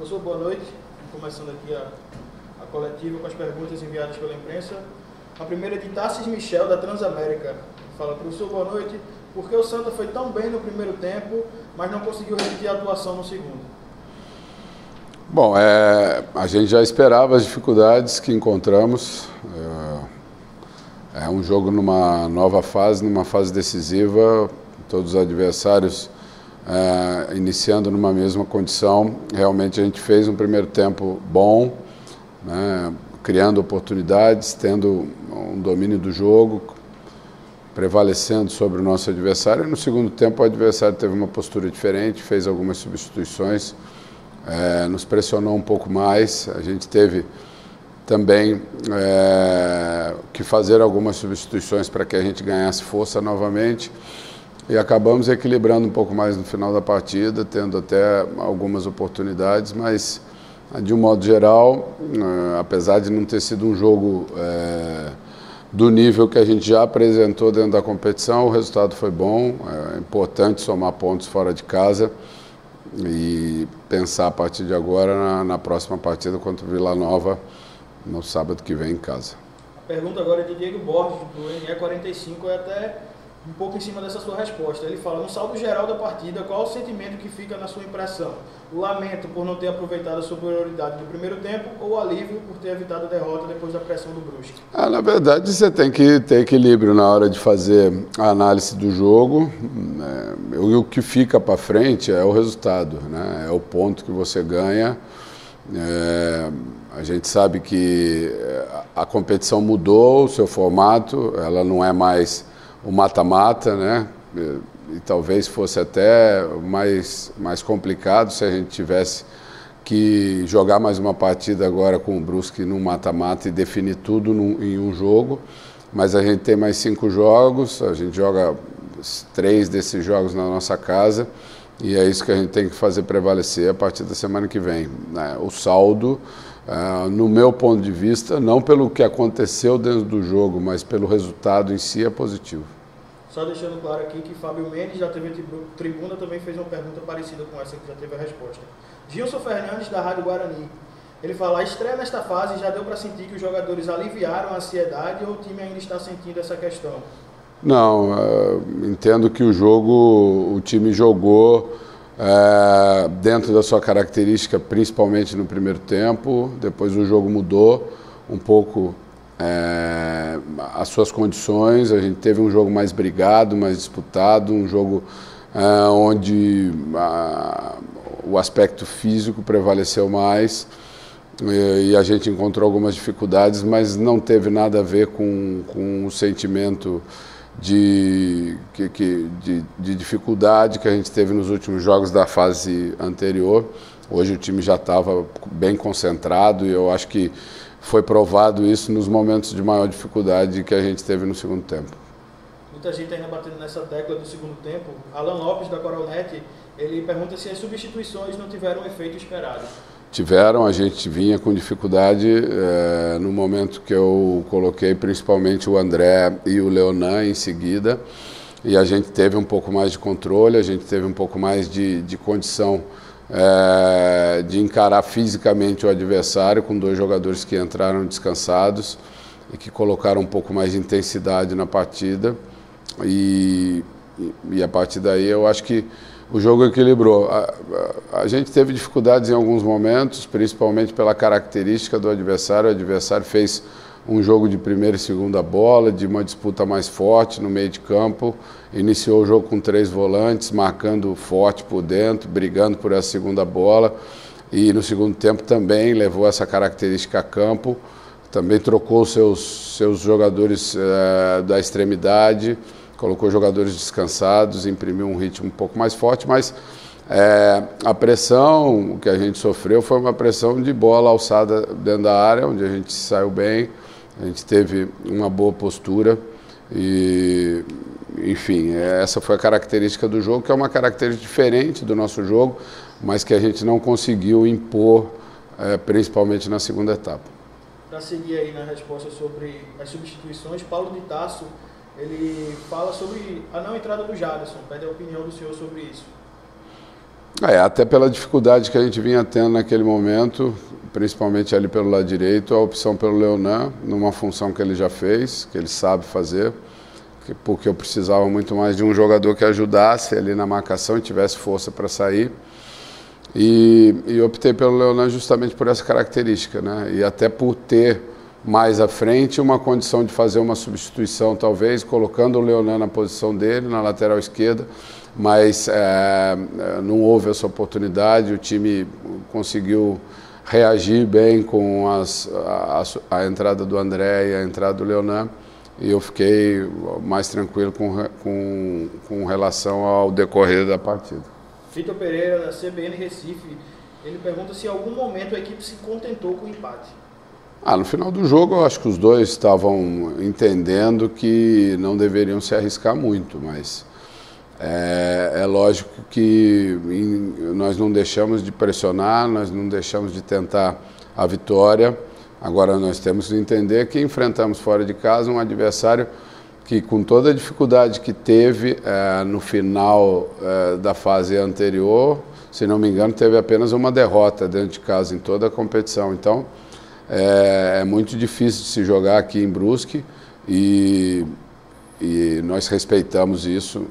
Professor, boa noite. Começando aqui a coletiva com as perguntas enviadas pela imprensa. A primeira é de Tarsis Michel, da Transamérica. Fala, professor, boa noite. Por que o Santa foi tão bem no primeiro tempo, mas não conseguiu repetir a atuação no segundo? Bom, a gente já esperava as dificuldades que encontramos. É um jogo numa nova fase, numa fase decisiva, todos os adversários iniciando numa mesma condição. Realmente a gente fez um primeiro tempo bom, né, criando oportunidades, tendo um domínio do jogo, prevalecendo sobre o nosso adversário. E no segundo tempo o adversário teve uma postura diferente, fez algumas substituições, nos pressionou um pouco mais. A gente teve também que fazer algumas substituições para que a gente ganhasse força novamente e acabamos equilibrando um pouco mais no final da partida, tendo até algumas oportunidades, mas de um modo geral, apesar de não ter sido um jogo do nível que a gente já apresentou dentro da competição, o resultado foi bom. É importante somar pontos fora de casa e pensar a partir de agora na próxima partida contra o Vila Nova, no sábado que vem em casa. A pergunta agora é de Diego Borges, do NE45, é até um pouco em cima dessa sua resposta. Ele fala, no saldo geral da partida, qual o sentimento que fica na sua impressão? O lamento por não ter aproveitado a superioridade do primeiro tempo ou o alívio por ter evitado a derrota depois da pressão do Brusque? Na verdade, você tem que ter equilíbrio na hora de fazer a análise do jogo. O que fica para frente é o resultado, né? É o ponto que você ganha. A gente sabe que a competição mudou o seu formato, ela não é mais o mata-mata, né? E talvez fosse até mais complicado se a gente tivesse que jogar mais uma partida agora com o Brusque no mata-mata e definir tudo em um jogo. Mas a gente tem mais 5 jogos, a gente joga 3 desses jogos na nossa casa e é isso que a gente tem que fazer prevalecer a partir da semana que vem, né? O saldo, no meu ponto de vista, não pelo que aconteceu dentro do jogo, mas pelo resultado em si, é positivo. Só deixando claro aqui que Fábio Mendes, da TV Tribuna, também fez uma pergunta parecida com essa, que já teve a resposta. Gilson Fernandes, da Rádio Guarani. Ele fala, a estreia nesta fase já deu para sentir que os jogadores aliviaram a ansiedade ou o time ainda está sentindo essa questão? Não, entendo que o time jogou dentro da sua característica, principalmente no primeiro tempo. Depois o jogo mudou um pouco as suas condições. A gente teve um jogo mais brigado, mais disputado, um jogo onde o aspecto físico prevaleceu mais e a gente encontrou algumas dificuldades, mas não teve nada a ver com o sentimento de dificuldade que a gente teve nos últimos jogos da fase anterior. Hoje o time já estava bem concentrado e eu acho que foi provado isso nos momentos de maior dificuldade que a gente teve no segundo tempo. Muita gente ainda batendo nessa tecla do segundo tempo. Alan Lopes, da Coronete, ele pergunta se as substituições não tiveram o efeito esperado. Tiveram, a gente vinha com dificuldade no momento que eu coloquei principalmente o André e o Leonan em seguida, e a gente teve um pouco mais de controle, a gente teve um pouco mais de condição de encarar fisicamente o adversário, com 2 jogadores que entraram descansados e que colocaram um pouco mais de intensidade na partida, e a partir daí eu acho que o jogo equilibrou. A gente teve dificuldades em alguns momentos, principalmente pela característica do adversário. O adversário fez um jogo de primeira e segunda bola, de uma disputa mais forte no meio de campo. Iniciou o jogo com 3 volantes, marcando forte por dentro, brigando por essa segunda bola. E no segundo tempo também levou essa característica a campo. Também trocou seus jogadores da extremidade, colocou jogadores descansados, imprimiu um ritmo um pouco mais forte, mas a pressão que a gente sofreu foi uma pressão de bola alçada dentro da área, onde a gente saiu bem, a gente teve uma boa postura e, enfim, essa foi a característica do jogo, que é uma característica diferente do nosso jogo, mas que a gente não conseguiu impor, principalmente na segunda etapa. Para seguir aí na resposta sobre as substituições, Paulo de Tasso, ele fala sobre a não entrada do Jadson, pede a opinião do senhor sobre isso. Até pela dificuldade que a gente vinha tendo naquele momento, principalmente ali pelo lado direito, a opção pelo Leonan, numa função que ele já fez, que ele sabe fazer, porque eu precisava muito mais de um jogador que ajudasse ali na marcação e tivesse força para sair. E optei pelo Leonan justamente por essa característica, né? E até por ter mais à frente uma condição de fazer uma substituição, talvez, colocando o Leonan na posição dele, na lateral esquerda, mas não houve essa oportunidade, o time conseguiu reagir bem com a entrada do André e a entrada do Leonan, e eu fiquei mais tranquilo com relação ao decorrer da partida. Vitor Pereira, da CBN Recife, ele pergunta se em algum momento a equipe se contentou com o empate. No final do jogo eu acho que os dois estavam entendendo que não deveriam se arriscar muito, mas é lógico que nós não deixamos de pressionar, nós não deixamos de tentar a vitória. Agora nós temos que entender que enfrentamos fora de casa um adversário que, com toda a dificuldade que teve no final da fase anterior, se não me engano, teve apenas uma derrota dentro de casa em toda a competição. Então, é muito difícil de se jogar aqui em Brusque e nós respeitamos isso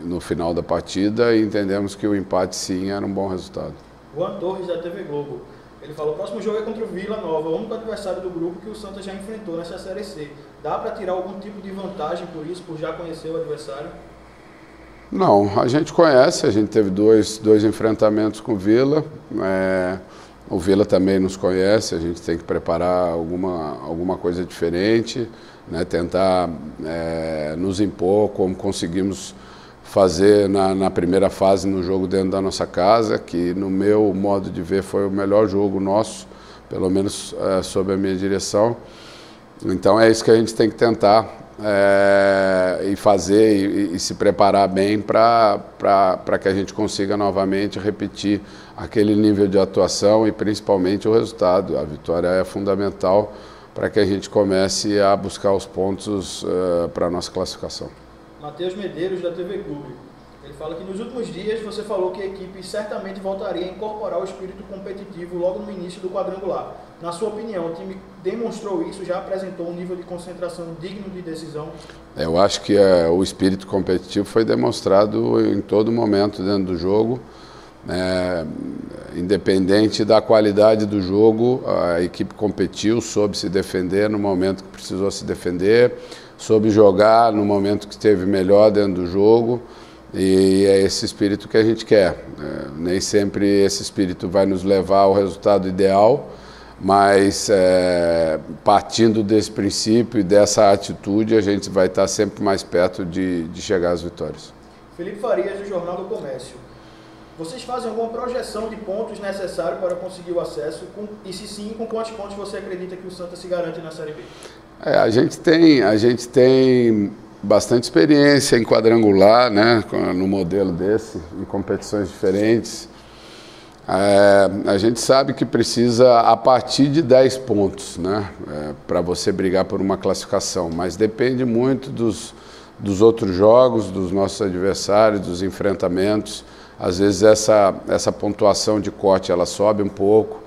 no final da partida e entendemos que o empate, sim, era um bom resultado. Juan Torres, da TV Globo. Ele falou: o próximo jogo é contra o Vila Nova, o único adversário do grupo que o Santa já enfrentou nessa Série C. Dá para tirar algum tipo de vantagem por isso, por já conhecer o adversário? Não, a gente conhece, a gente teve dois enfrentamentos com o Vila. O Vila também nos conhece, a gente tem que preparar alguma coisa diferente, né? Tentar nos impor como conseguimos fazer na primeira fase no jogo dentro da nossa casa, que no meu modo de ver foi o melhor jogo nosso, pelo menos sob a minha direção. Então é isso que a gente tem que tentar e fazer e se preparar bem para que a gente consiga novamente repetir aquele nível de atuação e principalmente o resultado. A vitória é fundamental para que a gente comece a buscar os pontos para a nossa classificação. Matheus Medeiros, da TV Clube. Ele fala que nos últimos dias você falou que a equipe certamente voltaria a incorporar o espírito competitivo logo no início do quadrangular. Na sua opinião, o time demonstrou isso, já apresentou um nível de concentração digno de decisão? Eu acho que o espírito competitivo foi demonstrado em todo momento dentro do jogo. Independente da qualidade do jogo, a equipe competiu, soube se defender no momento que precisou se defender, soube jogar no momento que esteve melhor dentro do jogo, e é esse espírito que a gente quer. Nem sempre esse espírito vai nos levar ao resultado ideal, mas partindo desse princípio e dessa atitude, a gente vai estar sempre mais perto de chegar às vitórias. Felipe Farias, do Jornal do Comércio. Vocês fazem alguma projeção de pontos necessários para conseguir o acesso? E se sim, com quantos pontos você acredita que o Santa se garante na Série B? A gente tem bastante experiência em quadrangular, né, no modelo desse, em competições diferentes. A gente sabe que precisa a partir de 10 pontos, né, para você brigar por uma classificação, mas depende muito dos outros jogos, dos nossos adversários, dos enfrentamentos. Às vezes essa pontuação de corte ela sobe um pouco,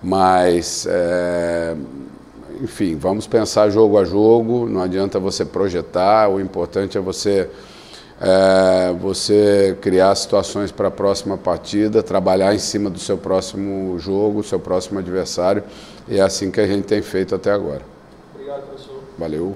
mas enfim, vamos pensar jogo a jogo, não adianta você projetar, o importante é você criar situações para a próxima partida, trabalhar em cima do seu próximo jogo, seu próximo adversário, e é assim que a gente tem feito até agora. Obrigado, professor. Valeu.